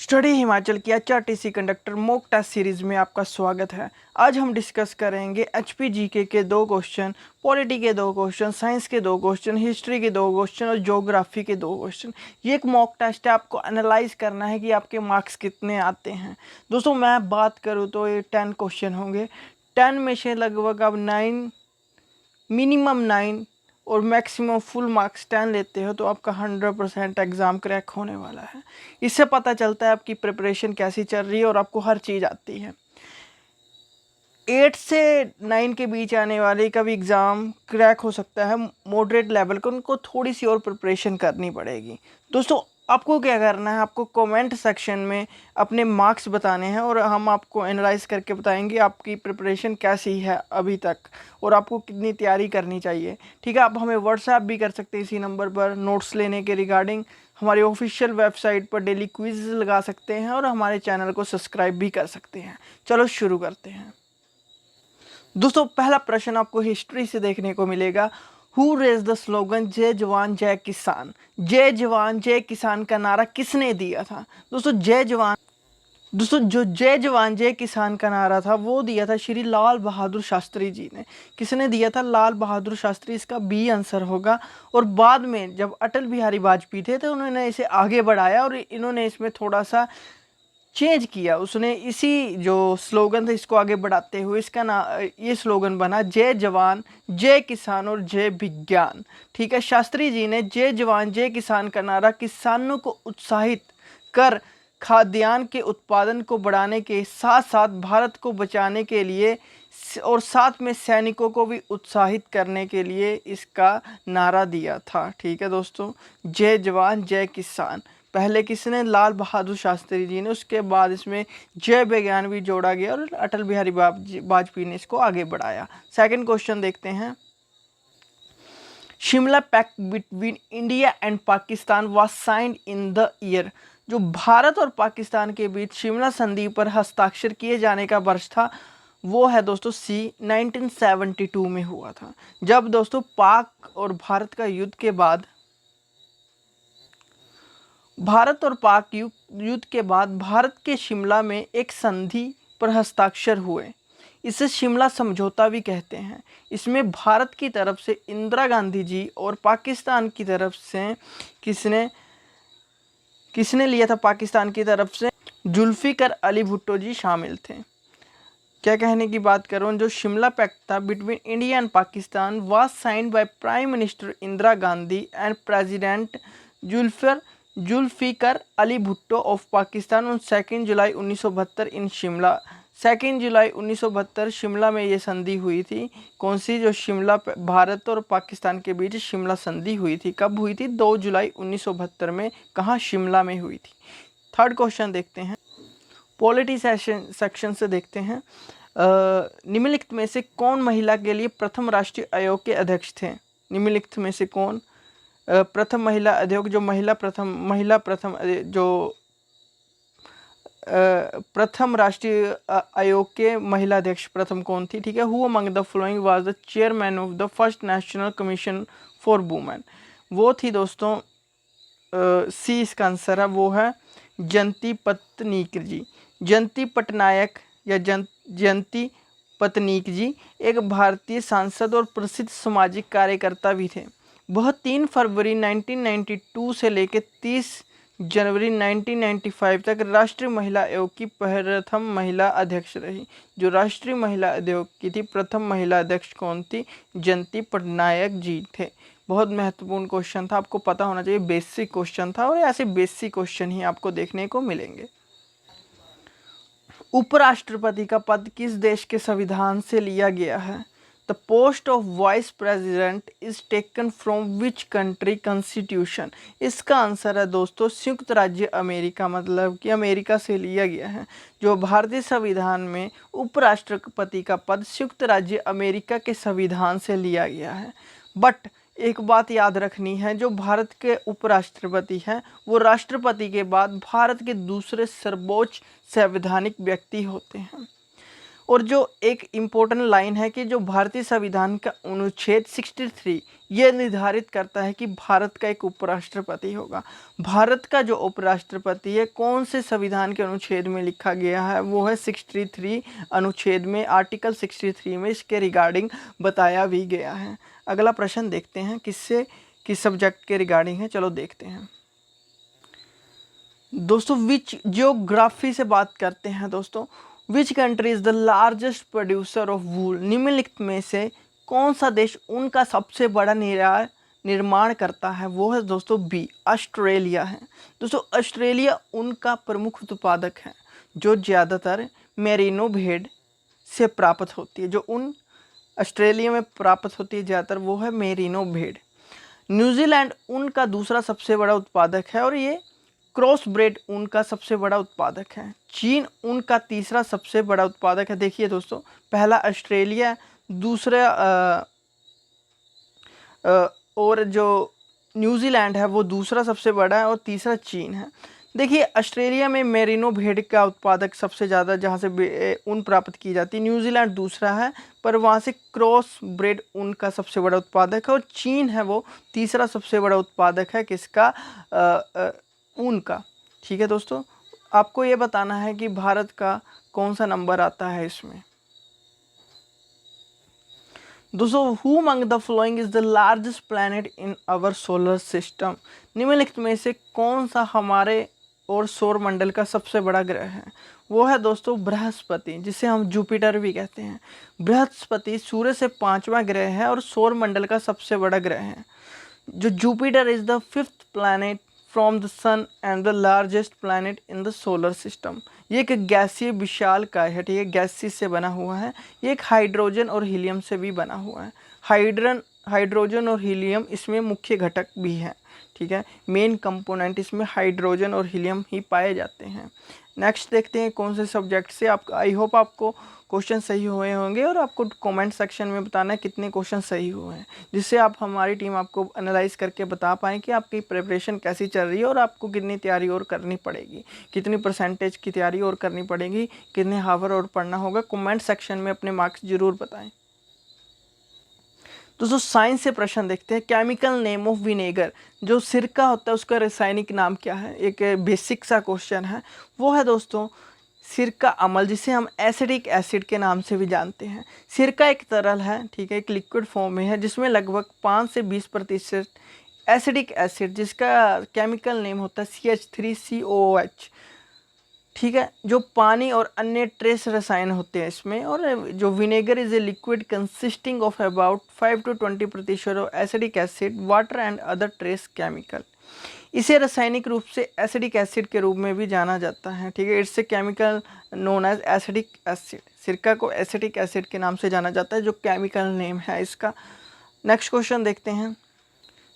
Study Himachal की HRTC conductor mock test series में आपका स्वागत है। आज हम डिस्कस करेंगे एचपीजीके के 2 क्वेश्चन, पॉलिटी के 2 क्वेश्चन, साइंस के 2 क्वेश्चन, हिस्ट्री के 2 क्वेश्चन और ज्योग्राफी के 2 क्वेश्चन। ये एक मॉक टेस्ट है, आपको एनालाइज करना है कि आपके मार्क्स कितने आते हैं। दोस्तों मैं बात करूँ तो ये 10 क्वेश्चन होंगे। 10 में से लगभग आप 9, मिनिमम 9 और मैक्सिमम फुल मार्क्स 10 लेते हो तो आपका 100% एग्ज़ाम क्रैक होने वाला है। इससे पता चलता है आपकी प्रिपरेशन कैसी चल रही है और आपको हर चीज़ आती है। 8 से 9 के बीच आने वाले का भी एग्ज़ाम क्रैक हो सकता है, मॉडरेट लेवल का, उनको थोड़ी सी और प्रिपरेशन करनी पड़ेगी। दोस्तों आपको क्या करना है, आपको कमेंट सेक्शन में अपने मार्क्स बताने हैं और हम आपको एनालाइज करके बताएंगे आपकी प्रिपरेशन कैसी है अभी तक और आपको कितनी तैयारी करनी चाहिए। ठीक है, आप हमें व्हाट्सएप भी कर सकते हैं इसी नंबर पर नोट्स लेने के रिगार्डिंग। हमारी ऑफिशियल वेबसाइट पर डेली क्विज लगा सकते हैं और हमारे चैनल को सब्सक्राइब भी कर सकते हैं। चलो शुरू करते हैं। दोस्तों पहला प्रश्न आपको हिस्ट्री से देखने को मिलेगा। हु रेज द स्लोगन जय जवान जय किसान? जय जवान जय किसान का नारा किसने दिया था? दोस्तों जो जय जवान जय किसान का नारा था वो दिया था श्री लाल बहादुर शास्त्री जी ने। किसने दिया था? लाल बहादुर शास्त्री, इसका बी आंसर होगा। और बाद में जब अटल बिहारी वाजपेयी थे तो उन्होंने इसे आगे बढ़ाया और इन्होंने इसमें थोड़ा सा चेंज किया। उसने इसी जो स्लोगन था इसको आगे बढ़ाते हुए इसका ये स्लोगन बना जय जवान जय किसान और जय विज्ञान। ठीक है, शास्त्री जी ने जय जवान जय किसान का नारा किसानों को उत्साहित कर खाद्यान्न के उत्पादन को बढ़ाने के साथ साथ भारत को बचाने के लिए और साथ में सैनिकों को भी उत्साहित करने के लिए इसका नारा दिया था। ठीक है दोस्तों, जय जवान जय किसान पहले किसने? लाल बहादुर शास्त्री जी ने। उसके बाद इसमें जय विज्ञान भी जोड़ा गया और अटल बिहारी वाजपेयी ने इसको आगे बढ़ाया। सेकंड क्वेश्चन देखते हैं। Shimla pact between India and Pakistan was signed in the year. जो भारत और पाकिस्तान के बीच शिमला संधि पर हस्ताक्षर किए जाने का वर्ष था वो है दोस्तों सी 1972 में हुआ था। जब दोस्तों पाक और भारत का युद्ध के बाद भारत के शिमला में एक संधि पर हस्ताक्षर हुए। इसे शिमला समझौता भी कहते हैं। इसमें भारत की तरफ से इंदिरा गांधी जी और पाकिस्तान की तरफ से किसने लिया था? पाकिस्तान की तरफ से जुल्फिकर अली भुट्टो जी शामिल थे। क्या कहने की बात करूँ, जो शिमला पैक्ट था between India and Pakistan was signed by prime minister Indira Gandhi and president Zulfikar Ali Bhutto of Pakistan on 2 जुलाई 1972 इन शिमला। 2 जुलाई 1972 शिमला में ये संधि हुई थी। कौन सी? जो शिमला भारत और पाकिस्तान के बीच शिमला संधि हुई थी। कब हुई थी? 2 जुलाई 1972 में। कहाँ? शिमला में हुई थी। थर्ड क्वेश्चन देखते हैं, पॉलिटी सेक्शन से देखते हैं। निम्नलिखित में से कौन महिला के लिए प्रथम राष्ट्रीय आयोग के अध्यक्ष थे? निम्नलिखित में से कौन प्रथम महिला आयोग, जो प्रथम राष्ट्रीय आयोग के महिला अध्यक्ष प्रथम कौन थी? ठीक है, who among the following was the chairman of the first national commission for women? वो थी दोस्तों सी इसका आंसर है, वो है जयंती पटनायक जी। जयंती पटनायक या जयंती पटनायक जी एक भारतीय सांसद और प्रसिद्ध सामाजिक कार्यकर्ता भी थे। वह 3 फरवरी 1992 से लेकर 30 जनवरी 1995 तक राष्ट्रीय महिला आयोग की प्रथम महिला अध्यक्ष रही। जो राष्ट्रीय महिला आयोग की थी प्रथम महिला अध्यक्ष कौन थी? जयंती पटनायक जी थे। बहुत महत्वपूर्ण क्वेश्चन था, आपको पता होना चाहिए, बेसिक क्वेश्चन था और ऐसे बेसिक क्वेश्चन ही आपको देखने को मिलेंगे। उपराष्ट्रपति का पद किस देश के संविधान से लिया गया है? The post of vice president is taken from which country constitution? इसका आंसर है दोस्तों संयुक्त राज्य अमेरिका, मतलब कि अमेरिका से लिया गया है। जो भारतीय संविधान में उपराष्ट्रपति का पद संयुक्त राज्य अमेरिका के संविधान से लिया गया है। बट एक बात याद रखनी है, जो भारत के उपराष्ट्रपति हैं वो राष्ट्रपति के बाद भारत के दूसरे सर्वोच्च संवैधानिक व्यक्ति होते हैं। और जो एक इम्पोर्टेंट लाइन है कि जो भारतीय संविधान का अनुच्छेद 63 ये निर्धारित करता है कि भारत का एक उपराष्ट्रपति होगा। भारत का जो उपराष्ट्रपति है कौन से संविधान के अनुच्छेद में लिखा गया है, वो है 63 अनुच्छेद में, आर्टिकल 63 में इसके रिगार्डिंग बताया भी गया है। अगला प्रश्न देखते हैं किस सब्जेक्ट के रिगार्डिंग है, चलो देखते हैं दोस्तों। विच जियोग्राफी से बात करते हैं दोस्तों। Which country is the largest producer of wool, निम्नलिखित में से कौन सा देश उनका सबसे बड़ा निर्माण करता है, वो है दोस्तों बी, ऑस्ट्रेलिया है। दोस्तों ऑस्ट्रेलिया उनका प्रमुख उत्पादक है जो ज़्यादातर मेरिनो भेड़ से प्राप्त होती है, जो उन ऑस्ट्रेलिया में प्राप्त होती है ज़्यादातर वो है मेरिनो भेड़। न्यूजीलैंड उनका दूसरा सबसे बड़ा उत्पादक है और ये क्रॉस ब्रेड उनका सबसे बड़ा उत्पादक है। चीन उनका तीसरा सबसे बड़ा उत्पादक है। देखिए दोस्तों, पहला ऑस्ट्रेलिया, दूसरा और जो न्यूजीलैंड है वो दूसरा सबसे बड़ा है और तीसरा चीन है। देखिए ऑस्ट्रेलिया में मेरिनो भेड़ का उत्पादक सबसे ज़्यादा जहाँ से ऊन प्राप्त की जाती है, न्यूजीलैंड दूसरा है पर वहाँ से क्रॉस ब्रेड ऊन का सबसे बड़ा उत्पादक है और चीन है वो तीसरा सबसे बड़ा उत्पादक है किसका, ऊन का। ठीक है दोस्तों, आपको ये बताना है कि भारत का कौन सा नंबर आता है इसमें। दोस्तों who among the following is the largest planet in our solar system, निम्नलिखित में से कौन सा हमारे और सौर मंडल का सबसे बड़ा ग्रह है, वो है दोस्तों बृहस्पति, जिसे हम जुपिटर भी कहते हैं। बृहस्पति सूर्य से 5वां ग्रह है और सौर मंडल का सबसे बड़ा ग्रह है। जो Jupiter is the 5th planet from the sun and the largest planet in the solar system. ये एक गैसीय विशालकाय है, ठीक है, गैसेस से बना हुआ है। ये एक हाइड्रोजन और हीलियम से भी बना हुआ है। हाइड्रोजन और हीलियम इसमें मुख्य घटक भी हैं, ठीक है, मेन कंपोनेंट इसमें हाइड्रोजन और हीलियम ही पाए जाते हैं। नेक्स्ट देखते हैं कौन से सब्जेक्ट से आप, आई होप आपको क्वेश्चन सही हुए होंगे और आपको कमेंट सेक्शन में बताना है कितने क्वेश्चन सही हुए हैं, जिससे आप हमारी टीम आपको एनालाइज करके बता पाएँ कि आपकी प्रिपरेशन कैसी चल रही है और आपको कितनी तैयारी और करनी पड़ेगी, कितनी परसेंटेज की तैयारी और करनी पड़ेगी, कितने हावर और पढ़ना होगा। कमेंट सेक्शन में अपने मार्क्स जरूर बताएं। दोस्तों साइंस से प्रश्न देखते हैं। केमिकल नेम ऑफ विनेगर, जो सिरका होता है उसका रासायनिक नाम क्या है, एक बेसिक सा क्वेश्चन है। वो है दोस्तों सिरका अम्ल, जिसे हम एसिडिक एसिड के नाम से भी जानते हैं। सिरका एक तरल है, ठीक है, एक लिक्विड फॉर्म में है जिसमें लगभग 5 से 20% एसिडिक एसिड, जिसका केमिकल नेम होता है CH3COOH, ठीक है, जो पानी और अन्य ट्रेस रसायन होते हैं इसमें। और जो vinegar is a liquid consisting of about 5 to 20% of acidic acid, water and other trace chemical. इसे रासायनिक रूप से एसिडिक एसिड के रूप में भी जाना जाता है, ठीक है, it's a chemical known as acidic acid. सिरका को एसिडिक एसिड के नाम से जाना जाता है, जो केमिकल नेम है इसका। नेक्स्ट क्वेश्चन देखते हैं।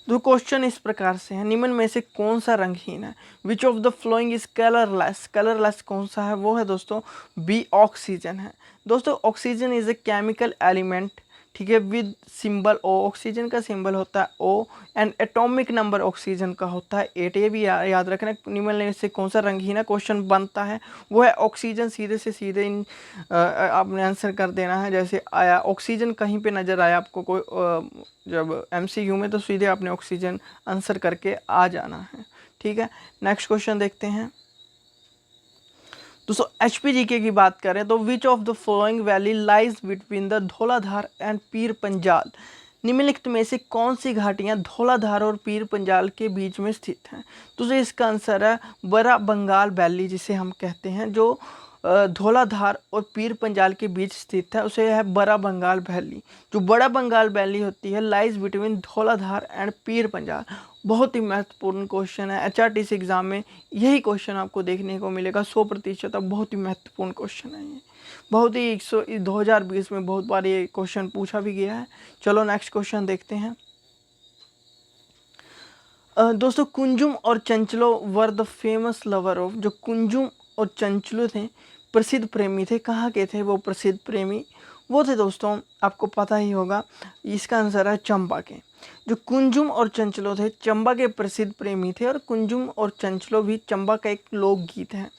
तो क्वेश्चन इस प्रकार से है, निम्न में से कौन सा रंगहीन है, which of the following is colourless, colourless कौन सा है, वो है दोस्तों बी, ऑक्सीजन है। दोस्तों oxygen is a chemical element, ठीक है, विद सिंबल ओ, ऑक्सीजन का सिंबल होता है O and atomic number oxygen का होता है 8। ये भी याद रखना, निम्न में से कौन सा रंगहीन है क्वेश्चन बनता है, वो है ऑक्सीजन। सीधे से सीधे इन आपने आंसर कर देना है, जैसे आया ऑक्सीजन कहीं पे नज़र आया आपको कोई जब MCQ में, तो सीधे आपने ऑक्सीजन आंसर करके आ जाना है, ठीक है। नेक्स्ट क्वेश्चन देखते हैं। दोस्तों HPGK की बात करें तो which of the following valley lies between the Dhauladhar and Pir Panjal, निम्नलिखित में से कौन सी घाटियां धौलाधार और पीर पंजाल के बीच में स्थित हैं। तो इसका आंसर है बड़ा बंगाल वैली, जिसे हम कहते हैं, जो धौलाधार और पीर पंजाल के बीच स्थित है, उसे है बड़ा बंगाल वैली। जो बड़ा बंगाल वैली होती है lies between Dhauladhar and Pir Panjal. बहुत ही महत्वपूर्ण क्वेश्चन है, HRTC एग्जाम में यही क्वेश्चन आपको देखने को मिलेगा 100%। अब बहुत ही महत्वपूर्ण क्वेश्चन है ये, बहुत ही 2020 में बहुत बार ये क्वेश्चन पूछा भी गया है। चलो नेक्स्ट क्वेश्चन देखते हैं। दोस्तों कुंजुम और चंचलो were the famous lover of, जो कुंजुम और चंचलो थे प्रसिद्ध प्रेमी थे, कहाँ के थे वो प्रसिद्ध प्रेमी, वो थे दोस्तों आपको पता ही होगा, इसका आंसर है चंबा के। जो कुंजुम और चंचलो थे चंबा के प्रसिद्ध प्रेमी थे, और कुंजुम और चंचलो भी चंबा का एक लोकगीत है,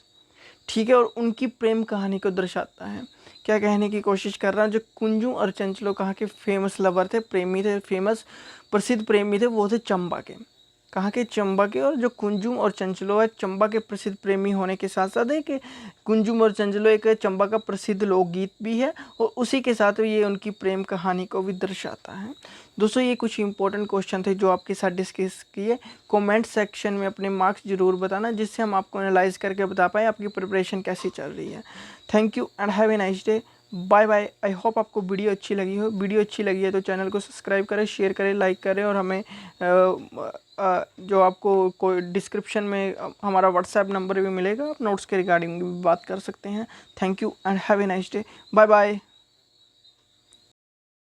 ठीक है, और उनकी प्रेम कहानी को दर्शाता है। क्या कहने की कोशिश कर रहा हूँ, जो कुंजू और चंचलो कहाँ के फेमस लवर थे, प्रेमी थे, फेमस प्रसिद्ध प्रेमी थे, वो थे चंबा के। कहाँ के? चंबा के। और जो कुंजुम और चंचलो है, चंबा के प्रसिद्ध प्रेमी होने के साथ साथ है कि कुंजुम और चंचलो एक चंबा का प्रसिद्ध लोकगीत भी है, और उसी के साथ ये उनकी प्रेम कहानी को भी दर्शाता है। दोस्तों, ये कुछ इंपॉर्टेंट क्वेश्चन थे जो आपके साथ डिस्कस किए। कमेंट सेक्शन में अपने मार्क्स जरूर बताना, जिससे हम आपको एनालाइज करके बता पाएँ आपकी प्रिपरेशन कैसी चल रही है। Thank you and have a nice day. Bye bye. I hope आपको वीडियो अच्छी लगी हो। वीडियो अच्छी लगी है तो चैनल को सब्सक्राइब करें, शेयर करें, लाइक करें, और हमें जो आपको कोई डिस्क्रिप्शन में हमारा व्हाट्सएप नंबर भी मिलेगा, आप नोट्स के रिगार्डिंग भी बात कर सकते हैं। Thank you and have a nice day. Bye bye.